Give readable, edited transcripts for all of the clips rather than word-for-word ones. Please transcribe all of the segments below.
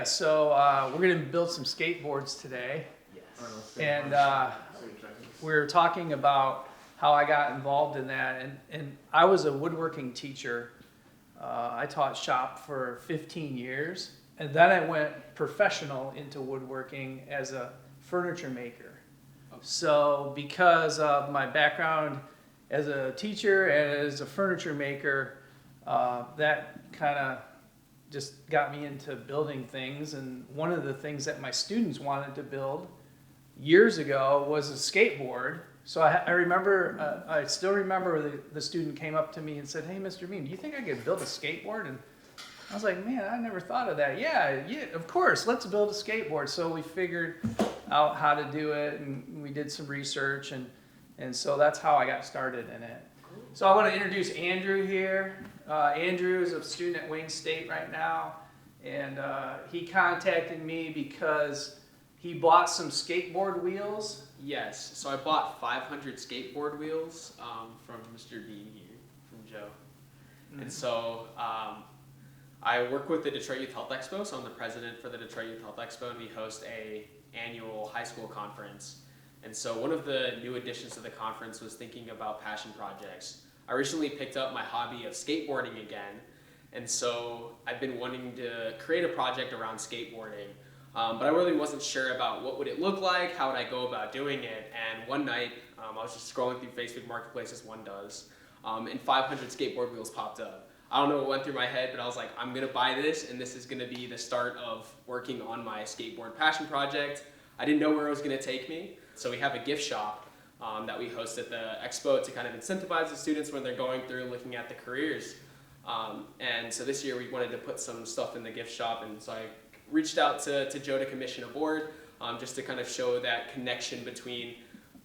so we're going to build some skateboards today. Yes. And we were talking about how I got involved in that. And I was a woodworking teacher. I taught shop for 15 years. And then I went professional into woodworking as a furniture maker. So because of my background as a teacher and as a furniture maker, that kind of just got me into building things. And one of the things that my students wanted to build years ago was a skateboard. So I remember, I still remember the student came up to me and said, "Hey, Mr. Beam, do you think I could build a skateboard?" And I was like, "Man, I never thought of that." Yeah, of course, let's build a skateboard. So we figured out how to do it, and we did some research, and so that's how I got started in it. So I want to introduce Andrew here. Andrew is a student at Wayne State right now, and he contacted me because he bought some skateboard wheels. Yes, so I bought 500 skateboard wheels from Mr. Bean here, from Joe. Mm-hmm. And so I work with the Detroit Youth Health Expo, so I'm the president for the Detroit Youth Health Expo, and we host a annual high school conference. And so one of the new additions to the conference was thinking about passion projects. I recently picked up my hobby of skateboarding again, and so I've been wanting to create a project around skateboarding, but I really wasn't sure about what would it look like, how would I go about doing it, and one night I was just scrolling through Facebook Marketplace as one does, and 500 skateboard wheels popped up. I don't know what went through my head, but I was like, I'm going to buy this, and this is going to be the start of working on my skateboard passion project. I didn't know where it was going to take me, so we have a gift shop that we host at the expo to kind of incentivize the students when they're going through looking at the careers. And so this year we wanted to put some stuff in the gift shop, and so I reached out to Joe to commission a board just to kind of show that connection between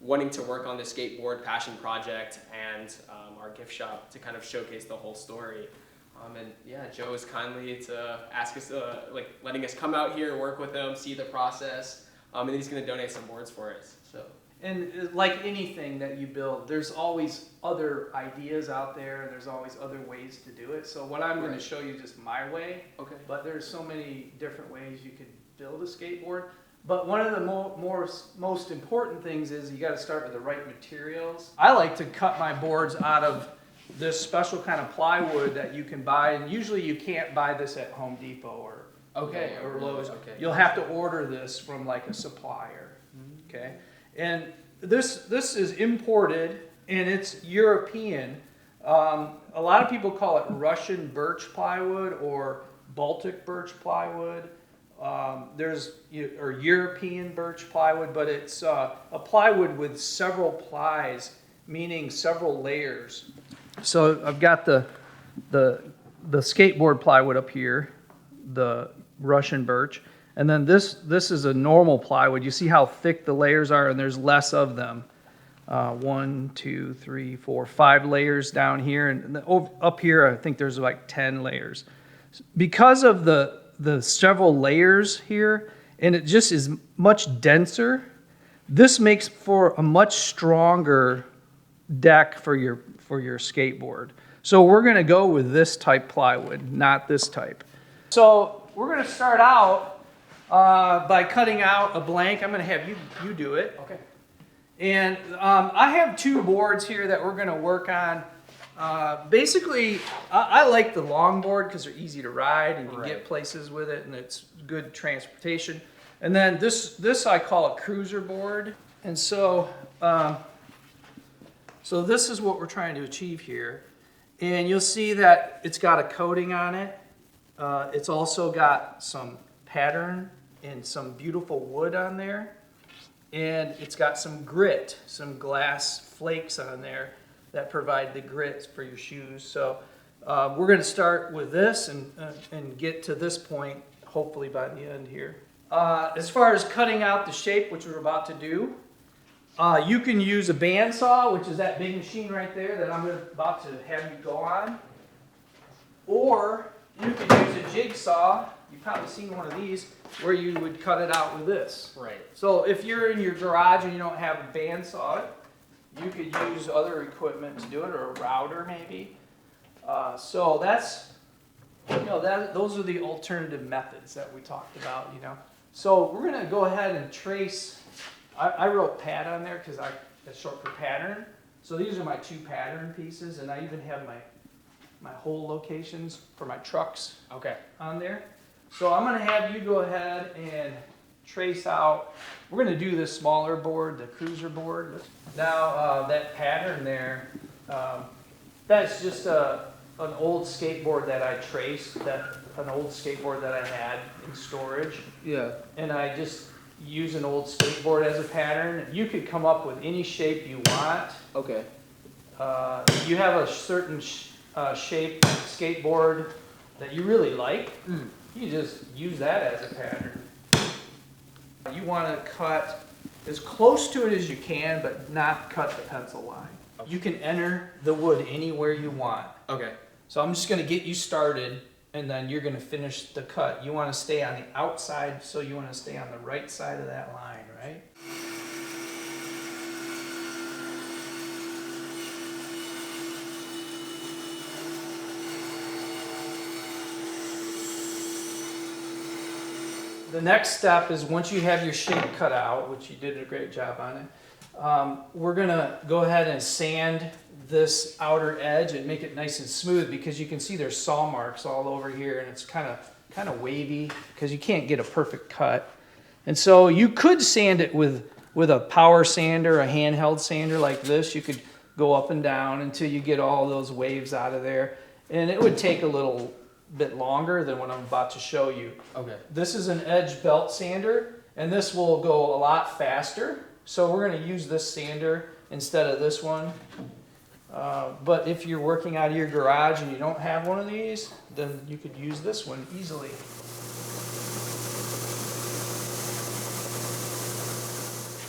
wanting to work on the skateboard passion project and our gift shop to kind of showcase the whole story. And yeah, Joe is kindly to ask us, letting us come out here, work with him, see the process, and he's going to donate some boards for us. So. And like anything that you build, there's always other ideas out there, and there's always other ways to do it. So what I'm going to show you just my way. Okay. But there's so many different ways you could build a skateboard. But one of the most important things is you got to start with the right materials. I like to cut my boards out of this special kind of plywood that you can buy, and usually you can't buy this at Home Depot or Lowe's. Okay. You'll have to order this from like a supplier. Okay. And this is imported, and it's European. A lot of people call it Russian birch plywood or Baltic birch plywood. There's European birch plywood, but it's a plywood with several plies, meaning several layers. So I've got the skateboard plywood up here, the Russian birch. And then this is a normal plywood. You see how thick the layers are, and there's less of them. 1, 2, 3, 4, 5 layers down here, and up here I think there's like 10 layers. Because of the several layers here, and it just is much denser, this makes for a much stronger deck for your skateboard. So we're going to go with this type plywood, not this type. So we're going to start out by cutting out a blank. I'm going to have you do it. Okay. And I have 2 boards here that we're going to work on. Basically, I like the long board because they're easy to ride and you get places with it, and it's good transportation. And then this I call a cruiser board. And so this is what we're trying to achieve here. And you'll see that it's got a coating on it. It's also got some pattern and some beautiful wood on there, and it's got some grit, some glass flakes on there that provide the grit for your shoes. So we're going to start with this and get to this point hopefully by the end here. As far as cutting out the shape, which we're about to do, you can use a bandsaw, which is that big machine right there that I'm about to have you go on, or you could use a jigsaw. You've probably seen one of these where you would cut it out with this. Right. So if you're in your garage and you don't have a bandsaw, you could use other equipment to do it, or a router maybe. So that's those are the alternative methods that we talked about, So we're gonna go ahead and trace, I wrote pad on there because that's short for pattern. So these are my 2 pattern pieces, and I even have my hole locations for my trucks on there. So I'm gonna have you go ahead and trace out, we're gonna do this smaller board, the cruiser board. Now that pattern there, that's just an old skateboard that I traced, an old skateboard that I had in storage. Yeah. And I just use an old skateboard as a pattern. You could come up with any shape you want. Okay. You have a certain shape skateboard that you really like. You just use that as a pattern. You want to cut as close to it as you can, but not cut the pencil line. You can enter the wood anywhere you want. Okay. So I'm just going to get you started, and then you're going to finish the cut. You want to stay on the outside, so you want to stay on the right side of that line, right? The next step is once you have your shape cut out, which you did a great job on it, we're going to go ahead and sand this outer edge and make it nice and smooth, because you can see there's saw marks all over here, and it's kind of wavy because you can't get a perfect cut. And so you could sand it with a power sander, a handheld sander like this. You could go up and down until you get all those waves out of there, and it would take a little bit longer than what I'm about to show you. Okay. This is an edge belt sander, and this will go a lot faster. So we're going to use this sander instead of this one. But if you're working out of your garage and you don't have one of these, then you could use this one easily.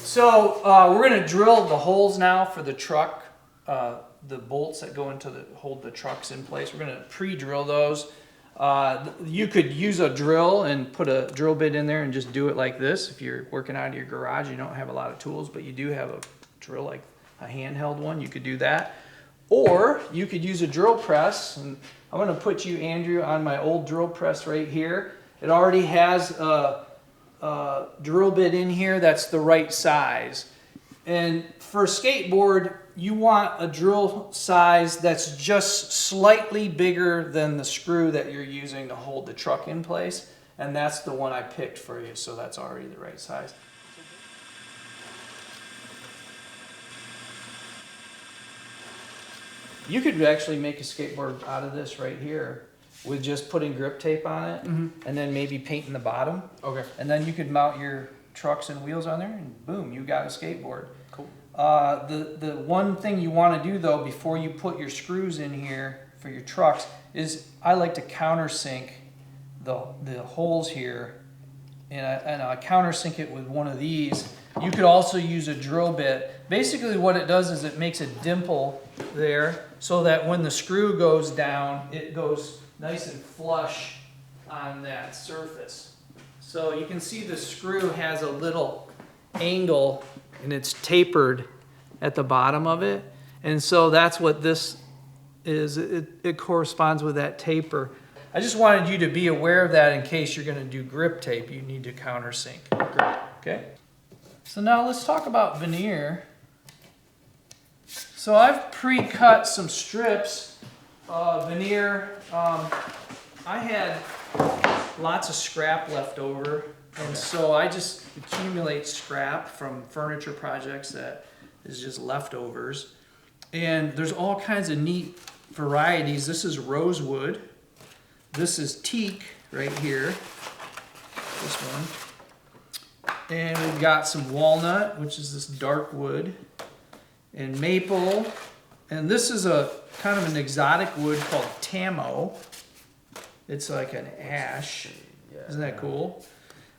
So we're going to drill the holes now for the truck, the bolts that go into hold the trucks in place. We're going to pre-drill those. You could use a drill and put a drill bit in there and just do it like this. If you're working out of your garage, you don't have a lot of tools, but you do have a drill, like a handheld one, you could do that. Or you could use a drill press, and I'm going to put you, Andrew, on my old drill press right here. It already has a drill bit in here that's the right size. And for a skateboard, you want a drill size that's just slightly bigger than the screw that you're using to hold the truck in place. And that's the one I picked for you, so that's already the right size. You could actually make a skateboard out of this right here with just putting grip tape on it, and then maybe painting the bottom. Okay. And then you could mount your trucks and wheels on there, and boom, you got a skateboard. Cool. The one thing you want to do though before you put your screws in here for your trucks is I like to countersink the holes here, and I countersink it with one of these. You could also use a drill bit. Basically what it does is it makes a dimple there so that when the screw goes down, it goes nice and flush on that surface. So you can see the screw has a little angle and it's tapered at the bottom of it. And so that's what this is. It corresponds with that taper. I just wanted you to be aware of that in case you're going to do grip tape. You need to countersink. Okay? So now let's talk about veneer. So I've pre-cut some strips of veneer. I had lots of scrap left over, and so I just accumulate scrap from furniture projects that is just leftovers. And there's all kinds of neat varieties. This is rosewood. This is teak right here, this one. And we've got some walnut, which is this dark wood, and maple. And this is a kind of an exotic wood called tamo. It's like an ash. Isn't that cool?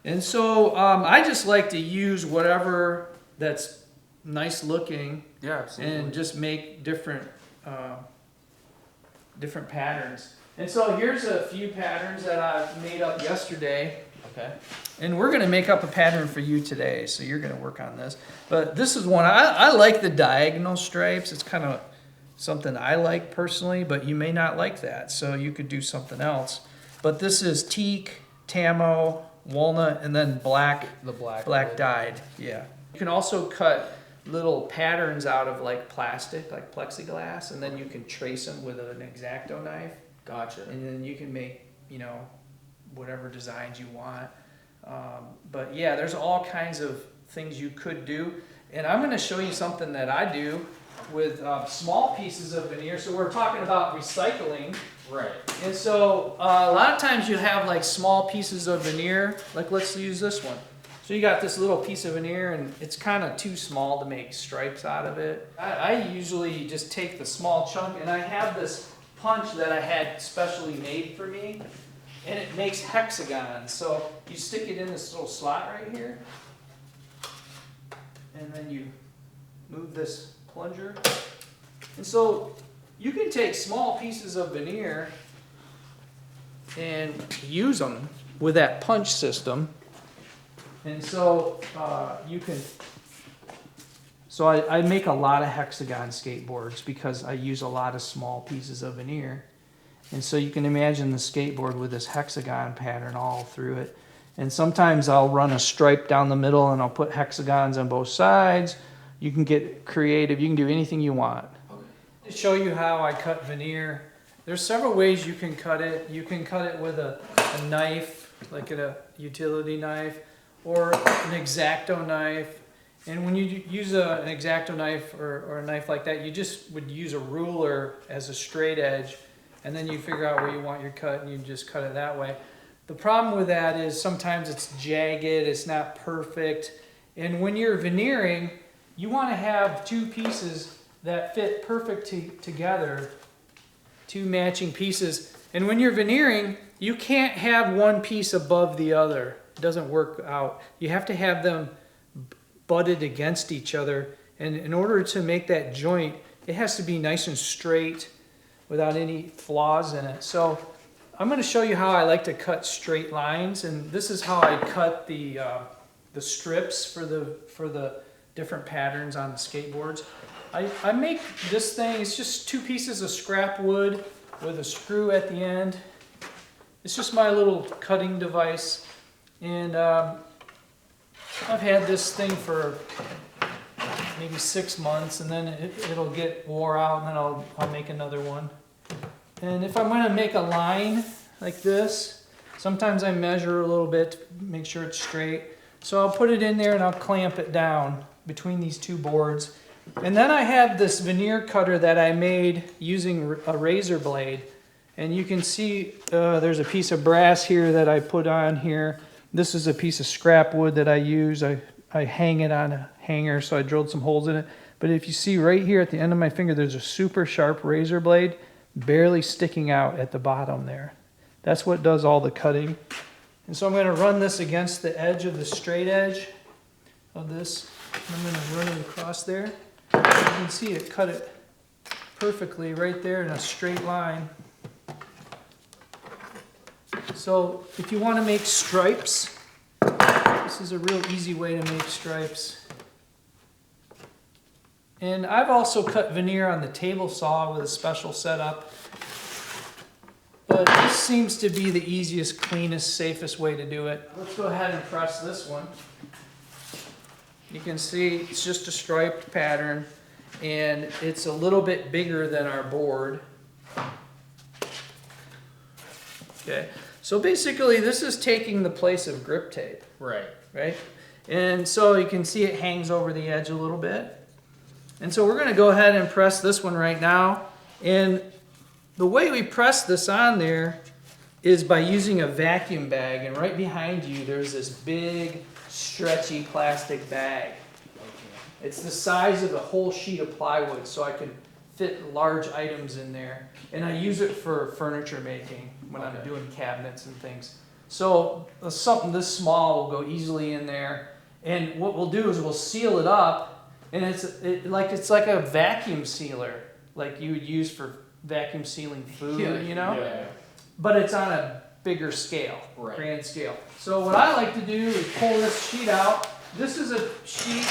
And so I just like to use whatever that's nice looking, and just make different patterns. And so here's a few patterns that I made up yesterday. Okay. And we're going to make up a pattern for you today, so you're going to work on this. But this is one, I like the diagonal stripes. It's kind of something I like personally, but you may not like that, so you could do something else. but this is teak, tamo, walnut, and then black. The black. Black dyed, yeah. You can also cut little patterns out of like plastic, like plexiglass, and then you can trace them with an X-Acto knife. Gotcha. And then you can make, you know, whatever designs you want. But yeah, there's all kinds of things you could do. And I'm gonna show you something that I do with small pieces of veneer. So we're talking about recycling. Right. And so a lot of times you have like small pieces of veneer, like let's use this one. So you got this little piece of veneer and it's kind of too small to make stripes out of it. I usually just take the small chunk, and I have this punch that I had specially made for me, and it makes hexagons. So you stick it in this little slot right here, and then you move this plunger. And so you can take small pieces of veneer and use them with that punch system. And so you can, so I make a lot of hexagon skateboards because I use a lot of small pieces of veneer. And so you can imagine the skateboard with this hexagon pattern all through it. And sometimes I'll run a stripe down the middle and I'll put hexagons on both sides. You can get creative, you can do anything you want. Okay. To show you how I cut veneer, there's several ways you can cut it. You can cut it with a knife, like a utility knife, or an X-Acto knife. And when you use an X-Acto knife or a knife like that, you just would use a ruler as a straight edge, and then you figure out where you want your cut and you just cut it that way. The problem with that is sometimes it's jagged, it's not perfect. And when you're veneering, you want to have two pieces that fit perfect together, two matching pieces. And when you're veneering, you can't have one piece above the other. It doesn't work out. You have to have them butted against each other. And in order to make that joint, it has to be nice and straight without any flaws in it. So I'm going to show you how I like to cut straight lines. And this is how I cut the strips for the different patterns on the skateboards. I make this thing, it's just two pieces of scrap wood with a screw at the end. It's just my little cutting device. And I've had this thing for maybe 6 months, and then it'll get wore out, and then I'll make another one. And if I'm going to make a line like this, sometimes I measure a little bit to make sure it's straight. So I'll put it in there and I'll clamp it down between these two boards. And then I have this veneer cutter that I made using a razor blade. And you can see there's a piece of brass here that I put on here. This is a piece of scrap wood that I use. I hang it on a hanger, so I drilled some holes in it. But if you see right here at the end of my finger, there's a super sharp razor blade barely sticking out at the bottom there. That's what does all the cutting. And so I'm going to run this against the edge of the straight edge of this. I'm going to run it across there. You can see it cut it perfectly right there in a straight line. So if you want to make stripes, this is a real easy way to make stripes. And I've also cut veneer on the table saw with a special setup. But this seems to be the easiest, cleanest, safest way to do it. Let's go ahead and press this one. You can see it's just a striped pattern, and it's a little bit bigger than our board. Okay, so basically this is taking the place of grip tape. Right? And so you can see it hangs over the edge a little bit. And so we're going to go ahead and press this one right now. And the way we press this on there is by using a vacuum bag. And right behind you there's this big stretchy plastic bag. It's the size of a whole sheet of plywood, so I can fit large items in there. And I use it for furniture making when I'm doing cabinets and things. So something this small will go easily in there. And what we'll do is we'll seal it up, and it's like a vacuum sealer, like you would use for vacuum sealing food, you know? Yeah. But it's on a bigger scale, grand scale. So what I like to do is pull this sheet out. This is a sheet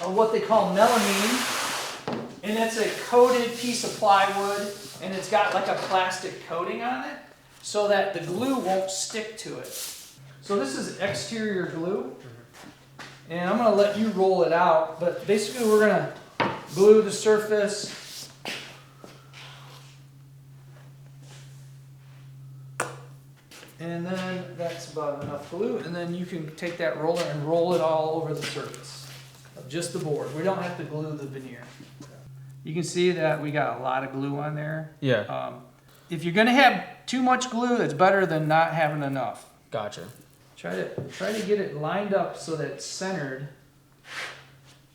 of what they call melamine, and it's a coated piece of plywood, and it's got like a plastic coating on it. so that the glue won't stick to it. So this is exterior glue, and I'm gonna let you roll it out, but basically we're gonna glue the surface. And then that's about enough glue, and then you can take that roller and roll it all over the surface of just the board. We don't have to glue the veneer. You can see that we got a lot of glue on there. Yeah. If you're gonna have too much glue, it's better than not having enough. Gotcha. Try to get it lined up so that it's centered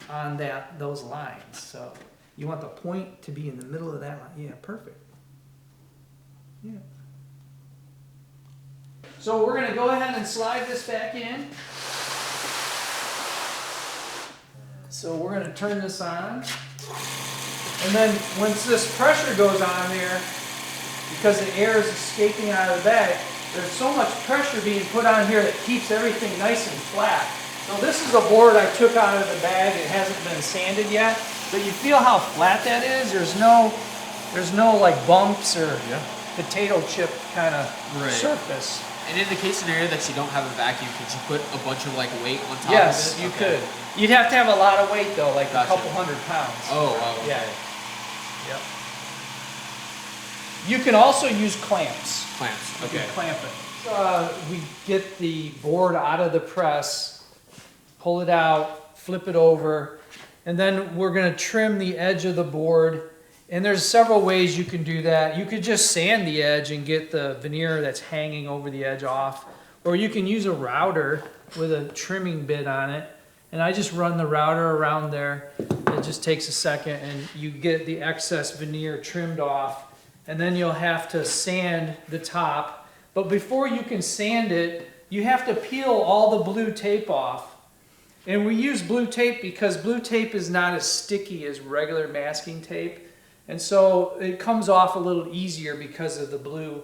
on those lines. So you want the point to be in the middle of that line. Yeah, perfect. Yeah. So we're gonna go ahead and slide this back in. So we're gonna turn this on. And then once this pressure goes on there, because the air is escaping out of the bag, there's so much pressure being put on here that keeps everything nice and flat. So this is a board I took out of the bag. It hasn't been sanded yet, but you feel how flat that is. There's no like bumps or potato chip kind of surface. And in the case scenario that you don't have a vacuum, could you put a bunch of like weight on top of it? Yes, you could. You'd have to have a lot of weight though, like Gotcha. a couple 100 pounds. Oh, wow. Okay. Yeah. Yep. You can also use clamps. Clamps. You Okay. can clamp it. We get the board out of the press, pull it out, flip it over, and then we're going to trim the edge of the board. And there's several ways you can do that. You could just sand the edge and get the veneer that's hanging over the edge off. Or you can use a router with a trimming bit on it. And I just run the router around there. It just takes a second and you get the excess veneer trimmed off. And then you'll have to sand the top. But before you can sand it, you have to peel all the blue tape off. And we use blue tape because blue tape is not as sticky as regular masking tape. And so it comes off a little easier because of the blue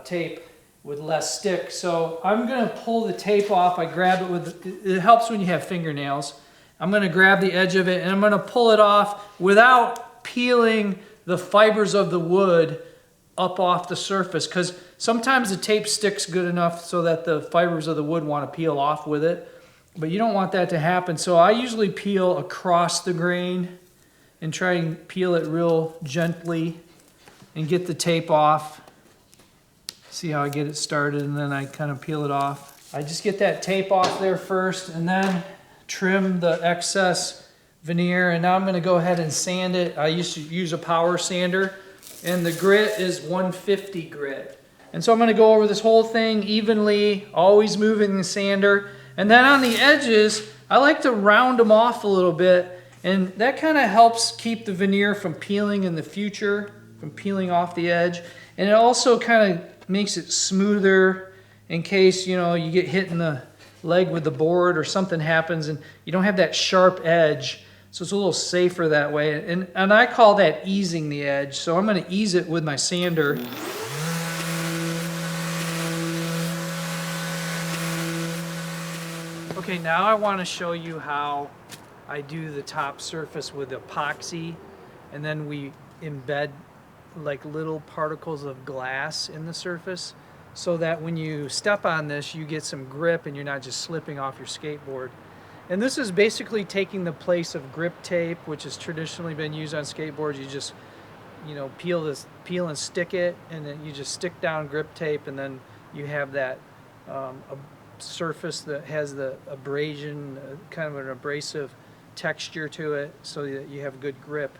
tape with less stick. So I'm going to pull the tape off. I grab it with, it helps when you have fingernails. I'm going to grab the edge of it and I'm going to pull it off without peeling the fibers of the wood up off the surface, because sometimes the tape sticks good enough so that the fibers of the wood want to peel off with it, but you don't want that to happen. So I usually peel across the grain and try and peel it real gently and get the tape off. See how I get it started, and then I kind of peel it off. I just get that tape off there first and then trim the excess veneer, and now I'm going to go ahead and sand it. I used to use a power sander, and the grit is 150 grit. And so I'm going to go over this whole thing evenly, always moving the sander. And then on the edges, I like to round them off a little bit, and that kind of helps keep the veneer from peeling in the future, from peeling off the edge. And it also kind of makes it smoother in case, you know, you get hit in the leg with the board or something happens and you don't have that sharp edge. So it's a little safer that way. And I call that easing the edge. So I'm going to ease it with my sander. Okay, now I want to show you how I do the top surface with epoxy, and then we embed like little particles of glass in the surface so that when you step on this, you get some grip and you're not just slipping off your skateboard. And this is basically taking the place of grip tape, which has traditionally been used on skateboards. You just, you know, peel and stick it, and then you just stick down grip tape, and then you have that a surface that has the abrasion, kind of an abrasive texture to it, so that you have good grip.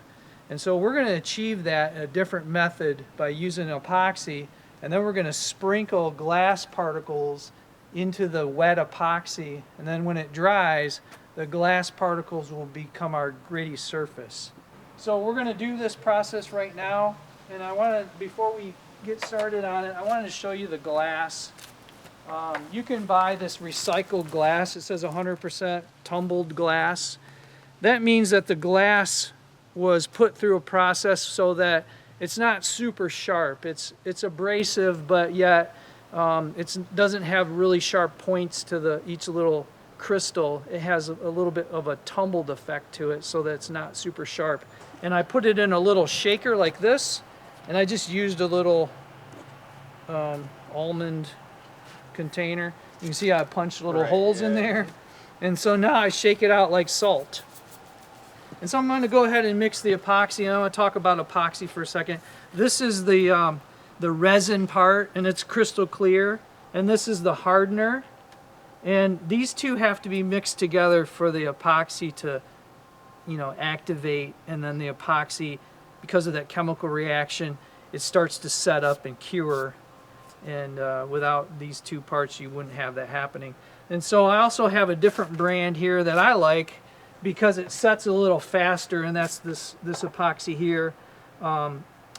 And so we're going to achieve that in a different method by using epoxy, and then we're going to sprinkle glass particles into the wet epoxy, and then when it dries, the glass particles will become our gritty surface. So we're going to do this process right now, and I want to, before we get started on it, I wanted to show you the glass. You can buy this recycled glass. It says 100% tumbled glass. That means that the glass was put through a process so that it's not super sharp. It's abrasive, but yet it doesn't have really sharp points to each little crystal. It has a little bit of a tumbled effect to it so that it's not super sharp. And I put it in a little shaker like this, and I just used a little almond container. You can see I punched little holes in there. And so now I shake it out like salt. And so I'm going to go ahead and mix the epoxy. And I want to talk about epoxy for a second. This is the resin part, and it's crystal clear. And this is the hardener. And these two have to be mixed together for the epoxy to, activate. And then the epoxy, because of that chemical reaction, it starts to set up and cure. And without these two parts, you wouldn't have that happening. And so I also have a different brand here that I like because it sets a little faster, and that's this epoxy here.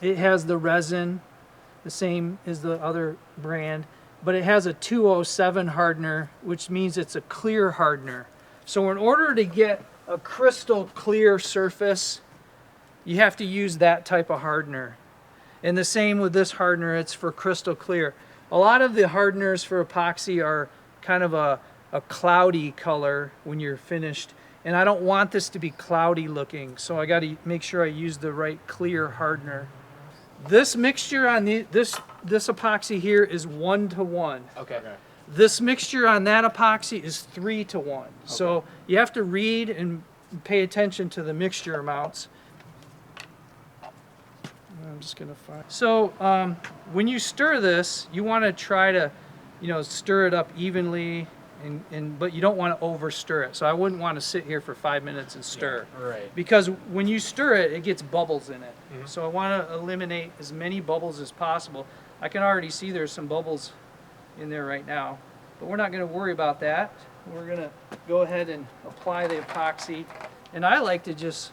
It has the resin, the same as the other brand, but it has a 207 hardener, which means it's a clear hardener. So in order to get a crystal clear surface, you have to use that type of hardener. And the same with this hardener, it's for crystal clear. A lot of the hardeners for epoxy are kind of a cloudy color when you're finished. And I don't want this to be cloudy looking, so I got to make sure I use the right clear hardener. This mixture on this epoxy here is 1:1. Okay. This mixture on that epoxy is 3:1. So you have to read and pay attention to the mixture amounts. I'm just gonna find. So when you stir this, you want to try to, stir it up evenly, but you don't want to over stir it. So I wouldn't want to sit here for 5 minutes and stir. Yeah, right. Because when you stir it, it gets bubbles in it. Mm-hmm. So I want to eliminate as many bubbles as possible. I can already see there's some bubbles in there right now, but we're not going to worry about that. We're going to go ahead and apply the epoxy, and I like to just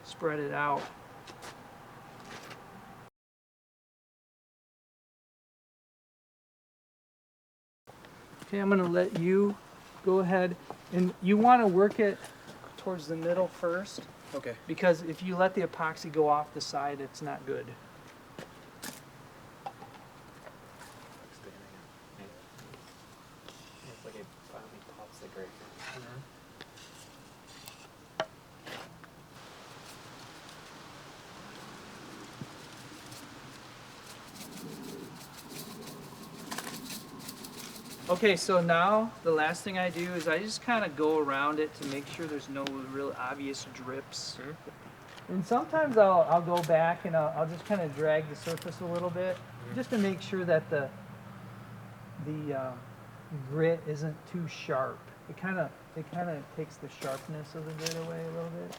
spread it out. Okay, I'm going to let you go ahead, and you want to work it towards the middle first. Okay. Because if you let the epoxy go off the side, it's not good. It's like it finally pops the grate. Okay, so now the last thing I do is I just kind of go around it to make sure there's no real obvious drips. Sure. And sometimes I'll go back and I'll just kind of drag the surface a little bit, just to make sure that the grit isn't too sharp. It kind of takes the sharpness of the grit away a little bit.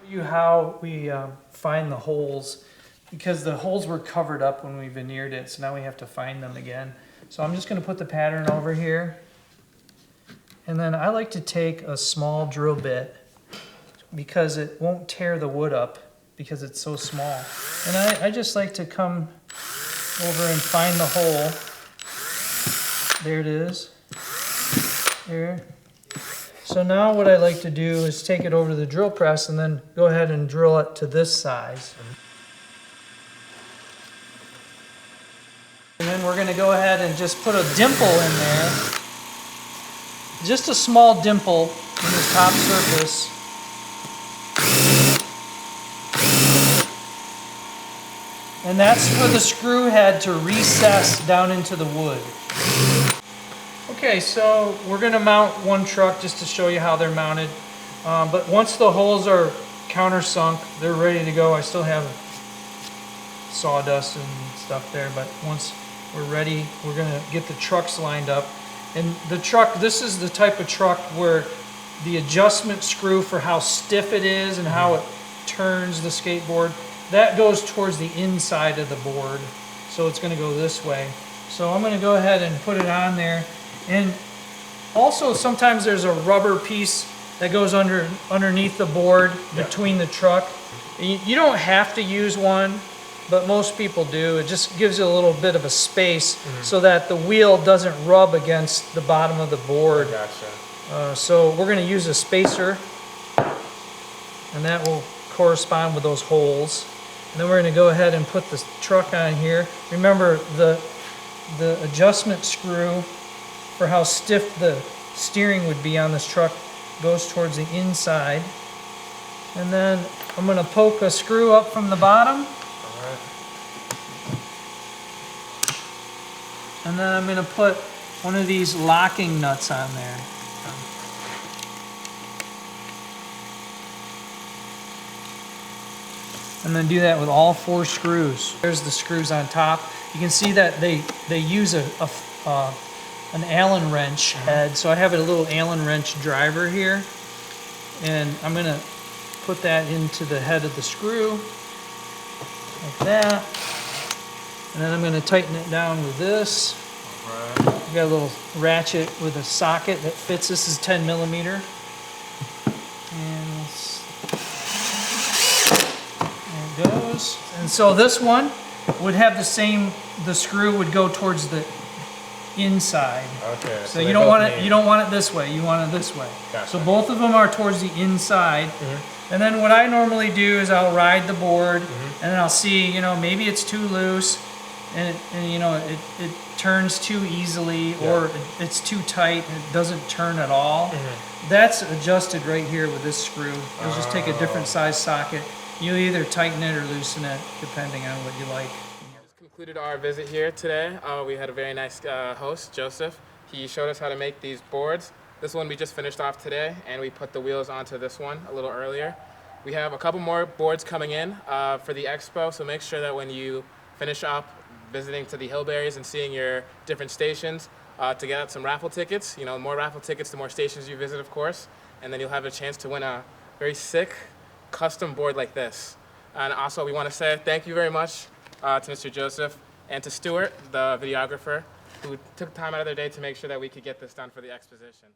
Show you how we find the holes, because the holes were covered up when we veneered it, so now we have to find them again. So I'm just going to put the pattern over here, and then I like to take a small drill bit because it won't tear the wood up because it's so small. And I just like to come over and find the hole. There it is. There. So now what I like to do is take it over to the drill press and then go ahead and drill it to this size. And then we're going to go ahead and just put a dimple in there. Just a small dimple in the top surface. And that's for the screw head to recess down into the wood. Okay, so we're going to mount one truck just to show you how they're mounted. But once the holes are countersunk, they're ready to go. I still have sawdust and stuff there, but once we're ready, we're going to get the trucks lined up. And the truck, this is the type of truck where the adjustment screw for how stiff it is and how it turns the skateboard, that goes towards the inside of the board. So it's going to go this way. So I'm going to go ahead and put it on there. And also sometimes there's a rubber piece that goes underneath the board between the truck. You don't have to use one, but most people do. It just gives you a little bit of a space so that the wheel doesn't rub against the bottom of the board. Gotcha. So we're going to use a spacer, and that will correspond with those holes. And then we're going to go ahead and put the truck on here. Remember, the adjustment screw for how stiff the steering would be on this truck goes towards the inside. And then I'm going to poke a screw up from the bottom. And then I'm gonna put one of these locking nuts on there. And then do that with all 4 screws. There's the screws on top. You can see that they use an Allen wrench head. So I have a little Allen wrench driver here. And I'm gonna put that into the head of the screw, like that. And then I'm gonna tighten it down with this. I've got a little ratchet with a socket that fits. This is 10 millimeter. And there it goes. And so this one would have the screw would go towards the inside. Okay. So you don't want it this way, you want it this way. Gotcha. So both of them are towards the inside. And then what I normally do is I'll ride the board and then I'll see, you know, maybe it's too loose and you know, it turns too easily or it's too tight and it doesn't turn at all. That's adjusted right here with this screw. You'll just take a different size socket. You'll either tighten it or loosen it depending on what you like. Just concluded our visit here today. We had a very nice host, Joseph. He showed us how to make these boards. This one we just finished off today, and we put the wheels onto this one a little earlier. We have a couple more boards coming in for the expo, so make sure that when you finish up visiting to the Hillberries and seeing your different stations, to get out some raffle tickets. You know, more raffle tickets, the more stations you visit, of course, and then you'll have a chance to win a very sick custom board like this. And also, we want to say thank you very much to Mr. Joseph and to Stuart, the videographer, who took time out of their day to make sure that we could get this done for the exposition.